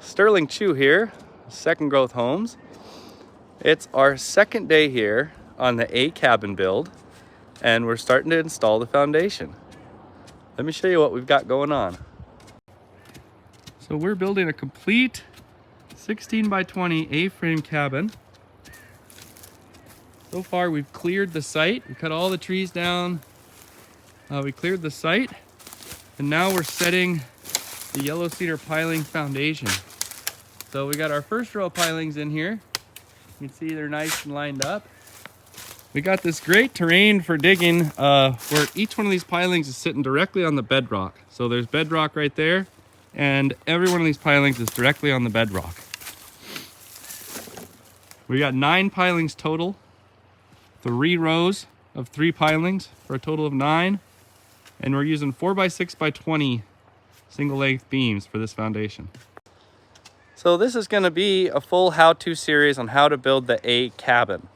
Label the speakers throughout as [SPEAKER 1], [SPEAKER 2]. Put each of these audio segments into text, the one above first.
[SPEAKER 1] Sterling Chu here, Second Growth Homes. It's our second day here on the A cabin build, and we're starting to install the foundation. Let me show you what we've got going on. So we're building a complete 16 by 20 A-frame cabin. So far we've cleared the site, we cut all the trees down, we cleared the site, and now we're setting the yellow cedar piling foundation. So we got our first row of pilings in here. You can see they're nice and lined up. We got this great terrain for digging where each one of these pilings is sitting directly on the bedrock. So there's bedrock right there, and every one of these pilings is directly on the bedrock. We got 9 pilings total, 3 rows of 3 pilings for a total of 9, and we're using 4x6x20 single length beams for this foundation. So this is going to be a full how-to series on how to build the A cabin.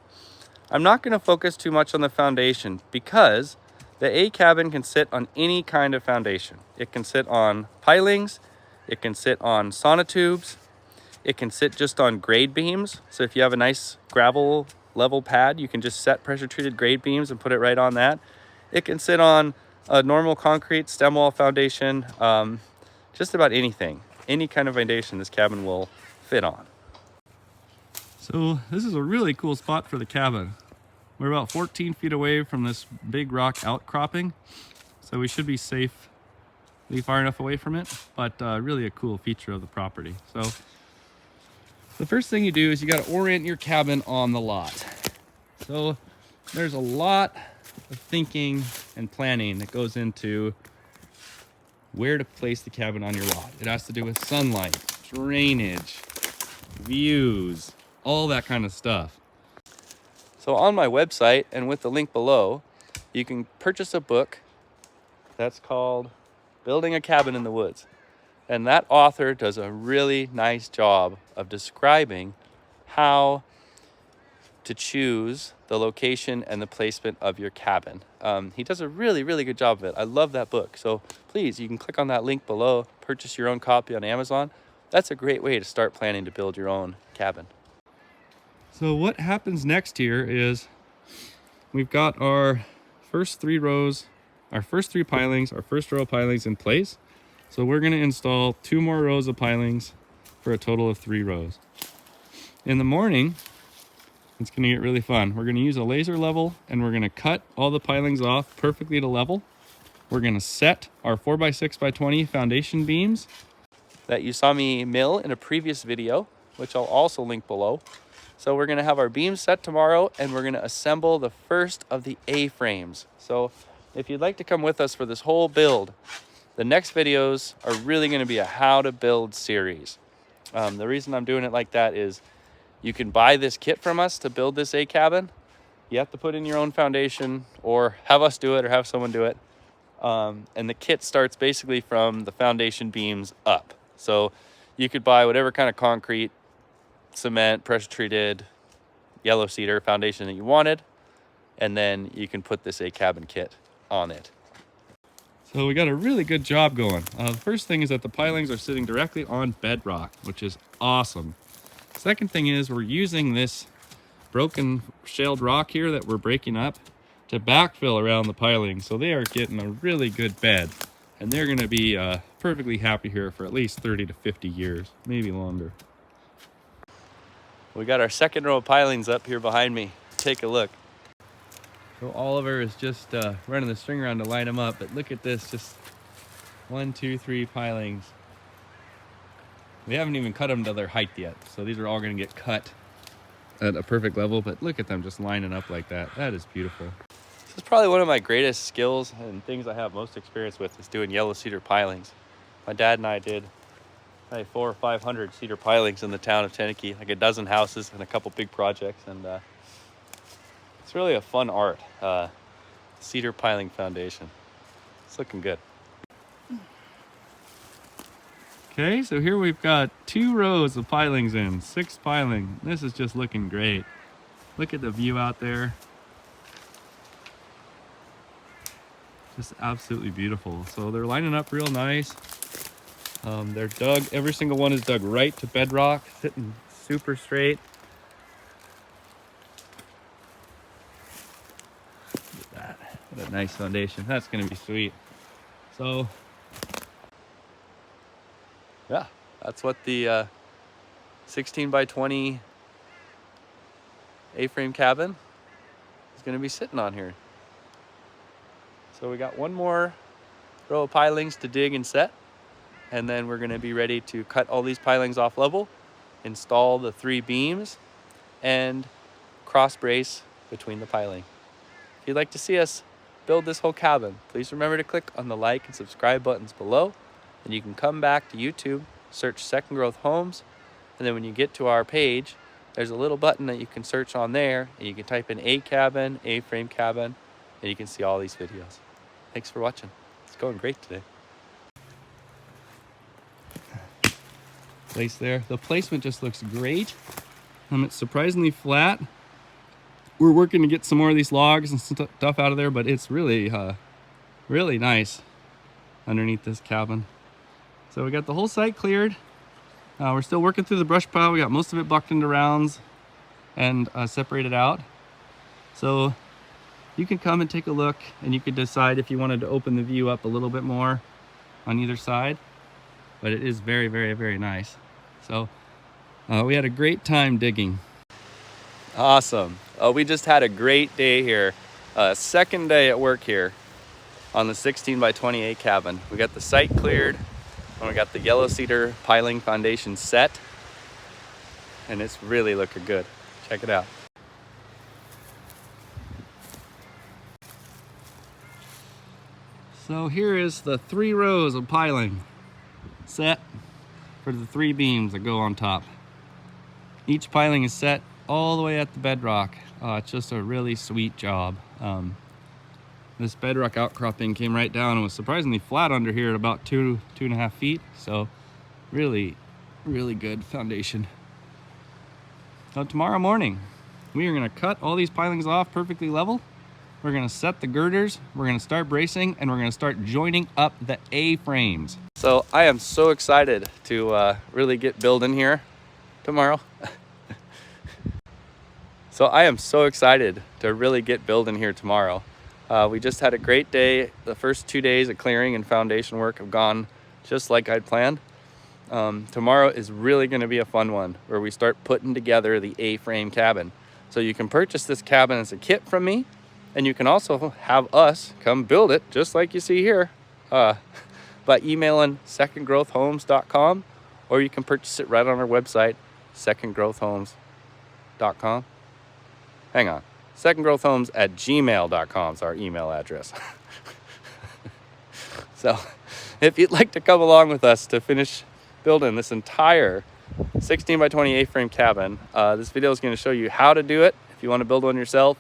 [SPEAKER 1] I'm not going to focus too much on the foundation because the A cabin can sit on any kind of foundation. It can sit on pilings, it can sit on sonotubes, it can sit just on grade beams. So if you have a nice gravel level pad, you can just set pressure treated grade beams and put it right on that. It can sit on a normal concrete stem wall foundation, just about anything. Any kind of foundation this cabin will fit on. So this is a really cool spot for the cabin. We're about 14 feet away from this big rock outcropping, so we should be safe, far enough away from it, but really a cool feature of the property. So the first thing you do is you got to orient your cabin on the lot. So there's a lot of thinking and planning that goes into where to place the cabin on your lot. It has to do with sunlight, drainage, views, all that kind of stuff. So on my website and with the link below, you can purchase a book that's called Building a Cabin in the Woods. And that author does a really nice job of describing how to choose the location and the placement of your cabin. He does a really good job of it. I love that book. So please, you can click on that link below, purchase your own copy on Amazon. That's a great way to start planning to build your own cabin. So what happens next here is we've got our first 3 rows, our first 3 pilings, our first row of pilings in place. So we're going to install 2 more rows of pilings for a total of 3 rows. In the morning, it's going to get really fun. We're going to use a laser level and we're going to cut all the pilings off perfectly to level. We're going to set our 4x6x20 foundation beams that you saw me mill in a previous video, which I'll also link below. So we're going to have our beams set tomorrow and we're going to assemble the first of the A-frames. So if you'd like to come with us for this whole build, the next videos are really going to be a how to build series. The reason I'm doing it like that is you can buy this kit from us to build this A cabin. You have to put in your own foundation or have us do it or have someone do it. And the kit starts basically from the foundation beams up. So you could buy whatever kind of concrete, cement, pressure treated, yellow cedar foundation that you wanted. And then you can put this A cabin kit on it. So we got a really good job going. The first thing is that the pilings are sitting directly on bedrock, which is awesome. Second thing is we're using this broken shelled rock here that we're breaking up to backfill around the pilings. So they are getting a really good bed and they're going to be perfectly happy here for at least 30 to 50 years, maybe longer. We got our second row of pilings up here behind me. Take a look. So Oliver is just running the string around to line them up, but look at this, just 1, 2, 3 pilings. We haven't even cut them to their height yet, so these are all going to get cut at a perfect level, but look at them just lining up like that. That is beautiful. This is probably one of my greatest skills and things I have most experience with is doing yellow cedar pilings. My dad and I did 400 or 500 cedar pilings in the town of Teneke, like a dozen houses and a couple big projects, and it's really a fun art, cedar piling foundation. It's looking good. Okay, so here we've got 2 rows of pilings in, 6 piling. This is just looking great. Look at the view out there. Just absolutely beautiful. So they're lining up real nice. They're dug, every single one is dug right to bedrock, sitting super straight. Look at that, what a nice foundation. That's gonna be sweet. So, yeah, that's what the 16 by 20 A-frame cabin is gonna be sitting on here. So we got one more row of pilings to dig and set, and then we're gonna be ready to cut all these pilings off level, install the 3 beams, and cross brace between the piling. If you'd like to see us build this whole cabin, please remember to click on the like and subscribe buttons below, and you can come back to YouTube, search Second Growth Homes, and then when you get to our page, there's a little button that you can search on there, and you can type in A-cabin, A-frame cabin, and you can see all these videos. Thanks for watching. It's going great today. Place there. The placement just looks great. It's surprisingly flat. We're working to get some more of these logs and stuff out of there, but it's really, really nice underneath this cabin. So we got the whole site cleared. We're still working through the brush pile. We got most of it bucked into rounds and separated out. So you can come and take a look, and you could decide if you wanted to open the view up a little bit more on either side. But it is very, very, very nice. So we had a great time digging. Awesome. We just had a great day here. Second day at work here on the 16 by 28 cabin. We got the site cleared, and we got the yellow cedar piling foundation set, and it's really looking good. Check it out. So here is the 3 rows of piling set for the 3 beams that go on top. Each piling is set all the way at the bedrock. It's just a really sweet job. This bedrock outcropping came right down and was surprisingly flat under here at about 2.5 feet. So really, really good foundation. So tomorrow morning, we are gonna cut all these pilings off perfectly level. We're gonna set the girders, we're gonna start bracing, and we're gonna start joining up the A-frames. So I am so excited to really get building here tomorrow. So I am so excited to really get building here tomorrow. We just had a great day. The first 2 days of clearing and foundation work have gone just like I'd planned. Tomorrow is really gonna be a fun one where we start putting together the A-frame cabin. So you can purchase this cabin as a kit from me, and you can also have us come build it just like you see here by emailing secondgrowthhomes.com, or you can purchase it right on our website, secondgrowthhomes.com. Hang on, secondgrowthhomes@gmail.com is our email address. So if you'd like to come along with us to finish building this entire 16 by 20 A-frame cabin, this video is going to show you how to do it if you want to build one yourself,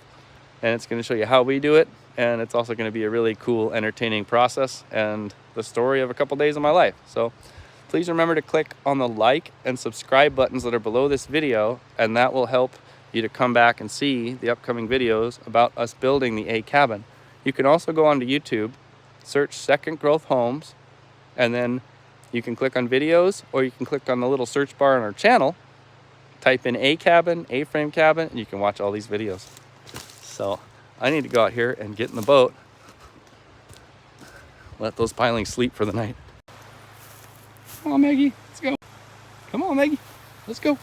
[SPEAKER 1] and it's going to show you how we do it, and it's also going to be a really cool, entertaining process and the story of a couple days of my life. So please remember to click on the like and subscribe buttons that are below this video, and that will help you to come back and see the upcoming videos about us building the A cabin. You can also go onto YouTube, search Second Growth Homes, and then you can click on videos, or you can click on the little search bar on our channel, type in A cabin, A-frame cabin, and you can watch all these videos. So I need to go out here and get in the boat, let those pilings sleep for the night. Come on, Maggie, let's go. Come on, Maggie, let's go.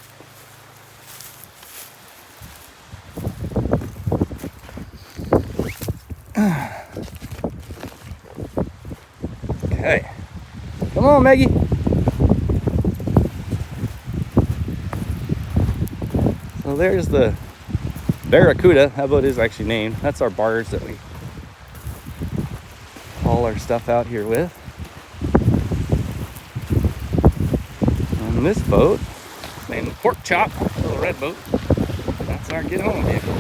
[SPEAKER 1] Okay, come on, Maggie. So there's the Barracuda. That boat is actually named. That's our barge that we haul our stuff out here with. And this boat, named the Pork Chop, little red boat, that's our get home vehicle.